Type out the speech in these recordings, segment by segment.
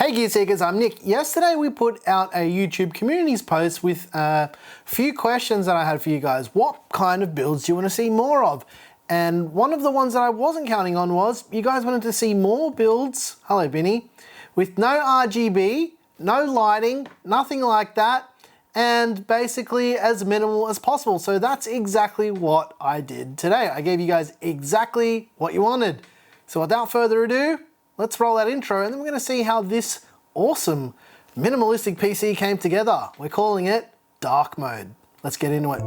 Hey Gear Seekers, I'm Nick. Yesterday we put out a YouTube communities post with a few questions that I had for you guys. What kind of builds do you want to see more of? And one of the ones that I wasn't counting on was you guys wanted to see more builds, hello Vinny, with no RGB, no lighting, nothing like that, and basically as minimal as possible. So that's exactly what I did today. I gave you guys exactly what you wanted. So without further ado, let's roll that intro and then we're going to see how this awesome minimalistic PC came together. We're calling it Dark Mode. Let's get into it.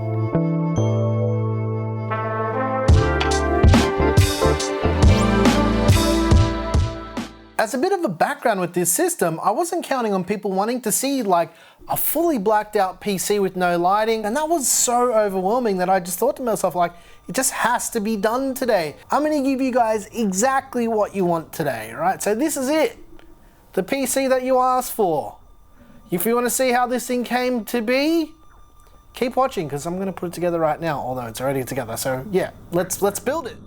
As a bit of a background with this system, I wasn't counting on people wanting to see like a fully blacked out PC with no lighting, and that was so overwhelming that I just thought to myself like, it just has to be done today. I'm gonna give you guys exactly what you want today, right? So this is it, the PC that you asked for. If you wanna see how this thing came to be, keep watching because I'm gonna put it together right now, although it's already together. So yeah, let's build it.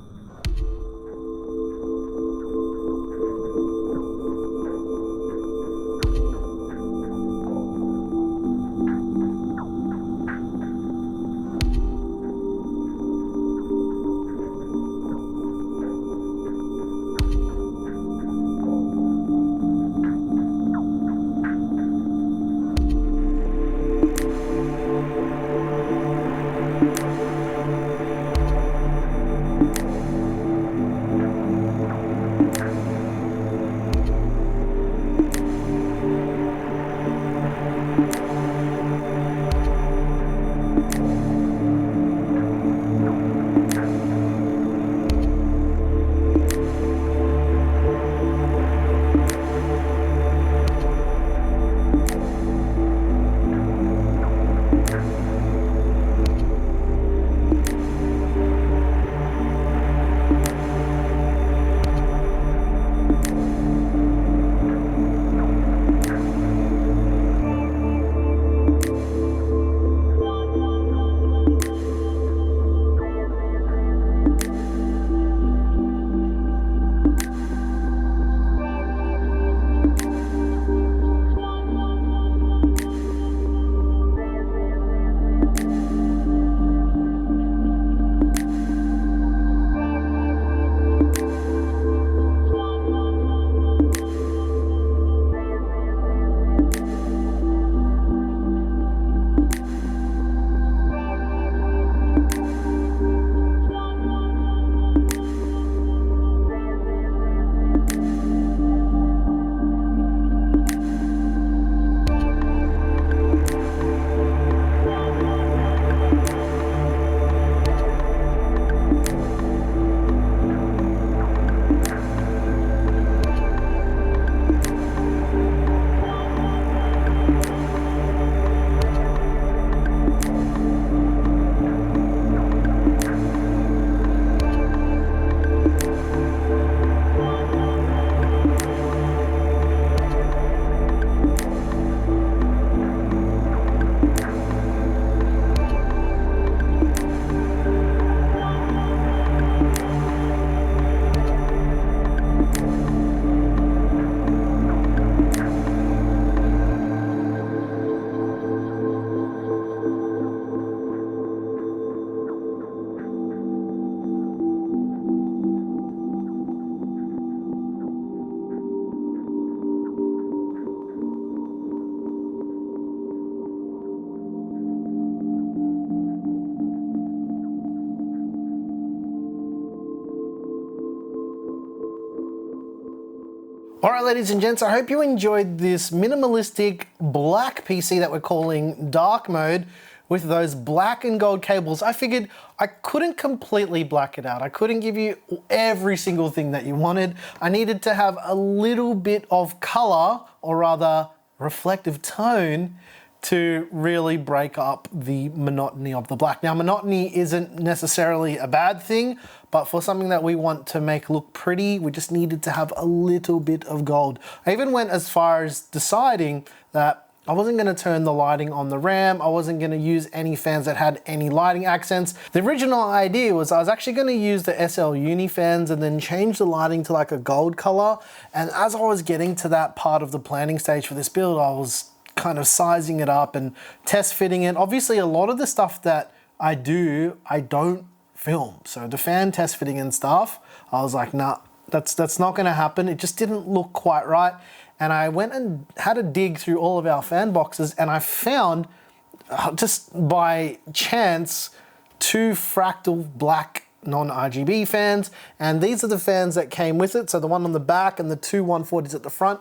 All right, ladies and gents, I hope you enjoyed this minimalistic black PC that we're calling Dark Mode with those black and gold cables. I figured I couldn't completely black it out. I couldn't give you every single thing that you wanted. I needed to have a little bit of color, or rather reflective tone, to really break up the monotony of the black. Now, monotony isn't necessarily a bad thing, but for something that we want to make look pretty, we just needed to have a little bit of gold. I even went as far as deciding that I wasn't gonna turn the lighting on the RAM. I wasn't gonna use any fans that had any lighting accents. The original idea was I was actually gonna use the SL Uni fans and then change the lighting to like a gold color. And as I was getting to that part of the planning stage for this build, I was kind of sizing it up and test fitting it. Obviously, a lot of the stuff that I do, I don't film. So the fan test fitting and stuff, I was like, nah, that's not gonna happen. It just didn't look quite right. And I went and had a dig through all of our fan boxes, and I found, just by chance, 2 Fractal black non-RGB fans. And these are the fans that came with it. So the one on the back and the 2 140s at the front.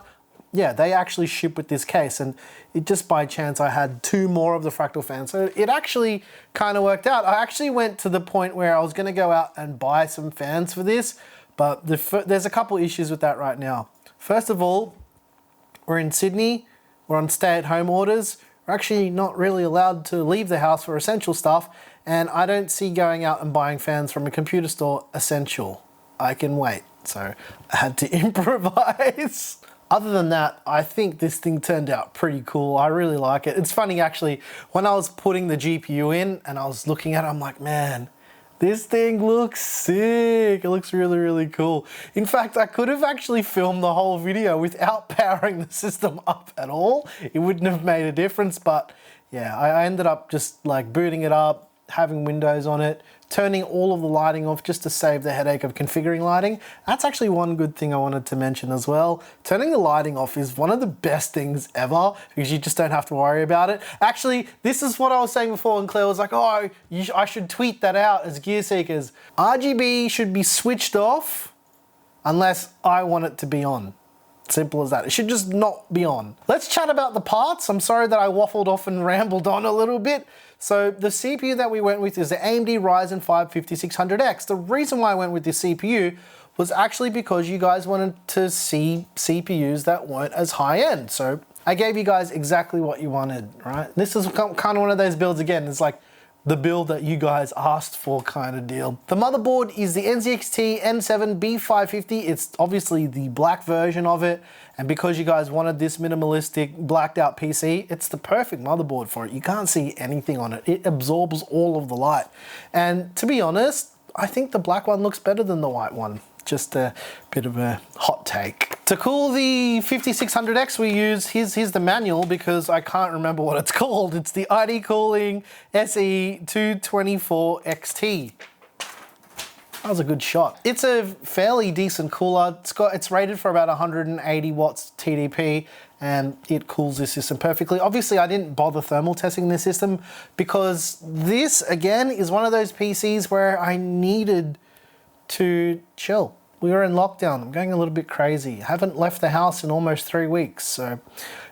Yeah, they actually ship with this case, and it just by chance I had 2 more of the Fractal fans. So it actually kind of worked out. I actually went to the point where I was gonna go out and buy some fans for this, but there's a couple issues with that right now. First of all, we're in Sydney, we're on stay-at-home orders. We're actually not really allowed to leave the house for essential stuff, and I don't see going out and buying fans from a computer store essential. I can wait, so I had to improvise. Other than that, I think this thing turned out pretty cool. I really like it. It's funny actually, when I was putting the GPU in and I was looking at it, I'm like, man, this thing looks sick. It looks really, really cool. In fact, I could have actually filmed the whole video without powering the system up at all. It wouldn't have made a difference, but yeah, I ended up just like booting it up, having Windows on it, turning all of the lighting off just to save the headache of configuring lighting. That's actually one good thing I wanted to mention as well. Turning the lighting off is one of the best things ever because you just don't have to worry about it. Actually, this is what I was saying before, and Claire was like, oh, I should tweet that out as gear seekers. RGB should be switched off unless I want it to be on. Simple as that. It should just not be on. Let's chat about the parts. I'm sorry that I waffled off and rambled on a little bit. So the CPU that we went with is the AMD Ryzen 5 5600X. The reason why I went with this CPU was actually because you guys wanted to see CPUs that weren't as high end. So I gave you guys exactly what you wanted, right? This is kind of one of those builds again. It's like the build that you guys asked for kind of deal. The motherboard is the NZXT N7 B550. It's obviously the black version of it. And because you guys wanted this minimalistic blacked out PC, it's the perfect motherboard for it. You can't see anything on it. It absorbs all of the light. And to be honest, I think the black one looks better than the white one. Just a bit of a hot take. To cool the 5600X we use, here's the manual because I can't remember what it's called. It's the ID Cooling SE224XT. That was a good shot. It's a fairly decent cooler. It's rated for about 180 watts TDP, and it cools this system perfectly. Obviously, I didn't bother thermal testing this system because this, again, is one of those PCs where I needed to chill. We were in lockdown. I'm going a little bit crazy. I haven't left the house in almost 3 weeks, so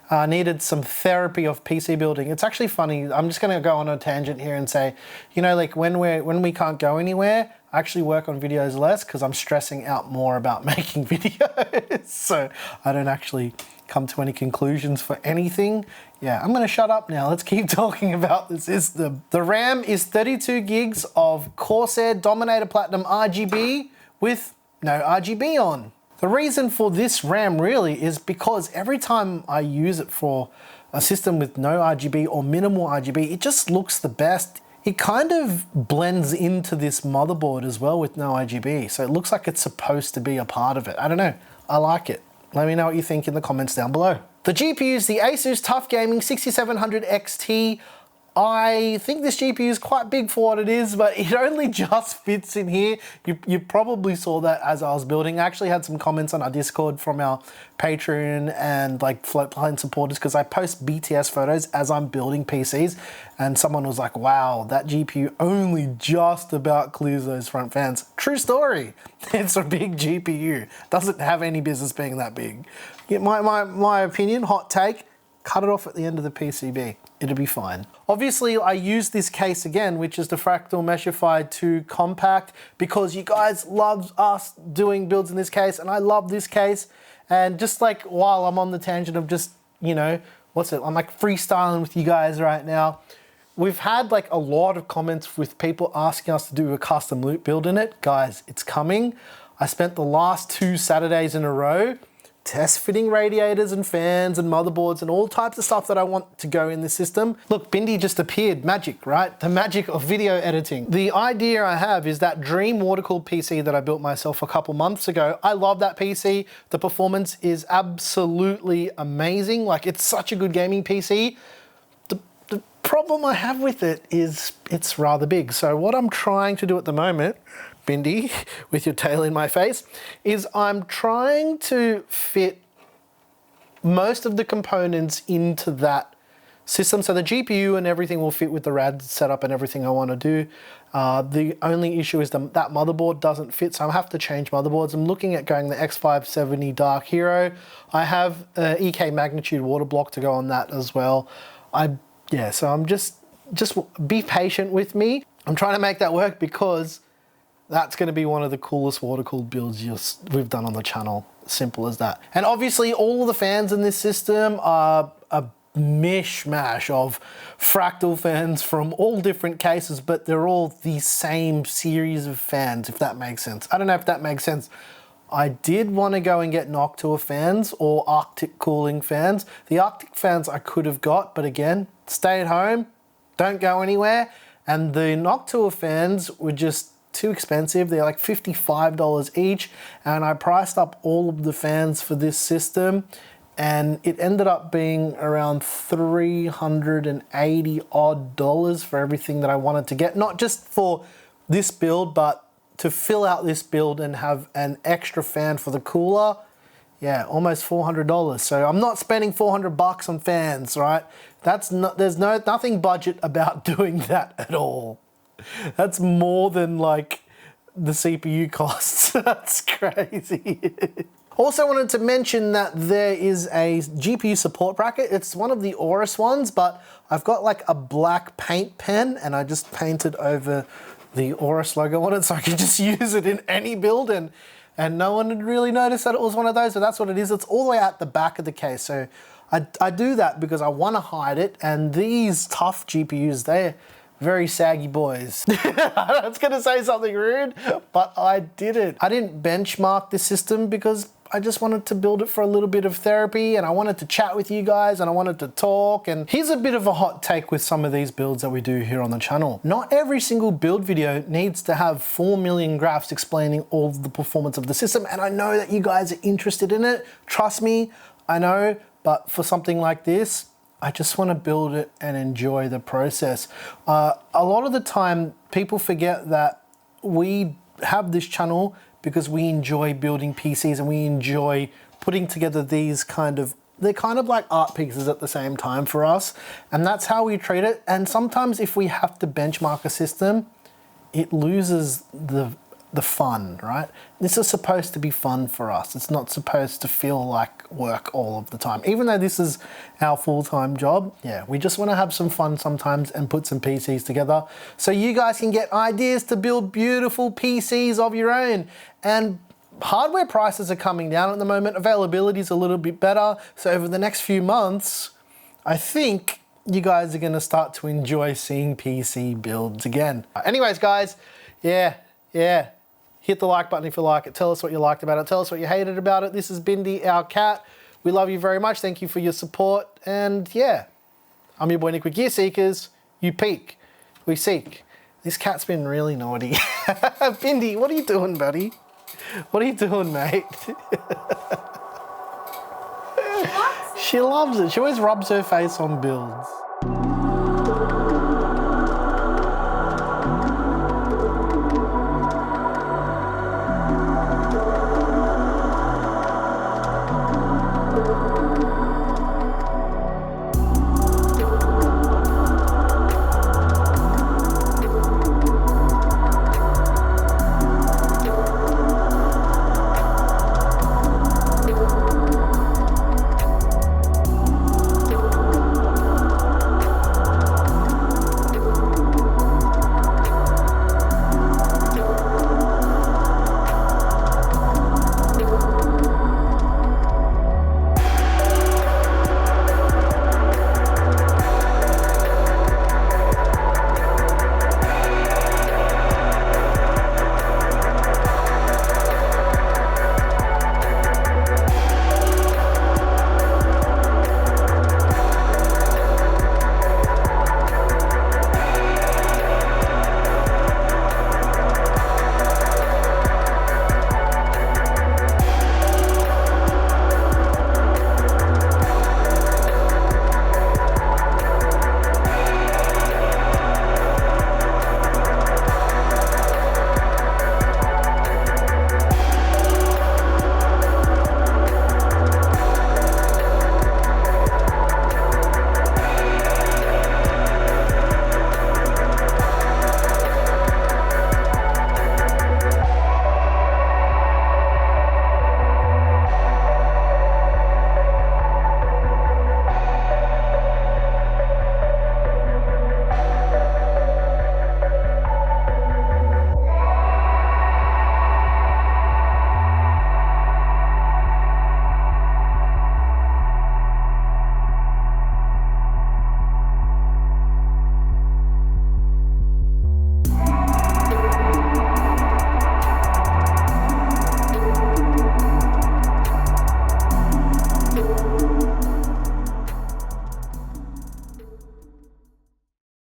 I needed some therapy of PC building. It's actually funny. I'm just going to go on a tangent here and say, you know, like when we can't go anywhere, I actually work on videos less because I'm stressing out more about making videos. So I don't actually come to any conclusions for anything. Yeah, I'm gonna shut up now. Let's keep talking about the system. The RAM is 32 gigs of Corsair Dominator Platinum RGB with no RGB on. The reason for this RAM really is because every time I use it for a system with no RGB or minimal RGB, it just looks the best. It kind of blends into this motherboard as well with no RGB. So it looks like it's supposed to be a part of it. I don't know, I like it. Let me know what you think in the comments down below. The GPU is the Asus Tough Gaming 6700 XT. I think this GPU is quite big for what it is, but it only just fits in here. You probably saw that as I was building. I actually had some comments on our Discord from our Patreon and like Floatplane supporters because I post BTS photos as I'm building PCs, and someone was like, wow, that GPU only just about clears those front fans. True story. It's a big GPU. Doesn't have any business being that big. My opinion, hot take, cut it off at the end of the PCB. It'll be fine. Obviously, I use this case again, which is the Fractal Meshify 2 Compact, because you guys love us doing builds in this case, and I love this case. And just like while I'm on the tangent of just, you know, I'm like freestyling with you guys right now. We've had like a lot of comments with people asking us to do a custom loop build in it. Guys, it's coming. I spent the last 2 Saturdays in a row test fitting radiators and fans and motherboards and all types of stuff that I want to go in this system. Look, Bindi just appeared, magic, right? The magic of video editing. The idea I have is that Dream water-cooled PC that I built myself a couple months ago. I love that PC. The performance is absolutely amazing. Like, it's such a good gaming PC. The problem I have with it is it's rather big. So what I'm trying to do at the moment, Bindi, with your tail in my face, is I'm trying to fit most of the components into that system. So the GPU and everything will fit with the RAD setup and everything I want to do. The only issue is that motherboard doesn't fit, so I'll have to change motherboards. I'm looking at going the X570 Dark Hero. I have EK Magnitude water block to go on that as well. Yeah, so I'm just be patient with me. I'm trying to make that work because that's going to be one of the coolest water-cooled builds we've done on the channel. Simple as that. And obviously all of the fans in this system are a mishmash of Fractal fans from all different cases, but they're all the same series of fans, if that makes sense. I don't know if that makes sense. I did want to go and get Noctua fans or Arctic cooling fans. The Arctic fans I could have got, but again, stay at home, don't go anywhere. And the Noctua fans were just too expensive. They're like $55 each. And I priced up all of the fans for this system and it ended up being around $380 odd for everything that I wanted to get. Not just for this build, but to fill out this build and have an extra fan for the cooler. Yeah, almost $400. So I'm not spending 400 bucks on fans, right? There's nothing budget about doing that at all. That's more than like the CPU costs. That's crazy. Also wanted to mention that there is a GPU support bracket. It's one of the Aorus ones, but I've got like a black paint pen and I just painted over the Aorus logo on it so I can just use it in any build and no one would really notice that it was one of those, so that's what it is. It's all the way out the back of the case. So I do that because I want to hide it, and these tough GPUs, they're very saggy boys. I was gonna say something rude, but I didn't. I didn't benchmark this system because I just wanted to build it for a little bit of therapy and I wanted to chat with you guys and I wanted to talk. And here's a bit of a hot take with some of these builds that we do here on the channel. Not every single build video needs to have 4 million graphs explaining all of the performance of the system. And I know that you guys are interested in it. Trust me, I know, but for something like this, I just want to build it and enjoy the process. A lot of the time, people forget that we have this channel because we enjoy building PCs and we enjoy putting together these they're kind of like art pieces at the same time for us. And that's how we treat it. And sometimes if we have to benchmark a system, it loses the fun, right? This is supposed to be fun for us. It's not supposed to feel like work all of the time. Even though this is our full-time job, yeah, we just want to have some fun sometimes and put some PCs together so you guys can get ideas to build beautiful PCs of your own. And hardware prices are coming down at the moment. Availability is a little bit better. So over the next few months, I think you guys are going to start to enjoy seeing PC builds again. Anyways, guys, yeah. Hit the like button if you like it. Tell us what you liked about it. Tell us what you hated about it. This is Bindi, our cat. We love you very much. Thank you for your support. And yeah, I'm your boy Nick with Gear Seekers. You peek, we seek. This cat's been really naughty. Bindi, what are you doing, buddy? What are you doing, mate? She loves it. She always rubs her face on builds.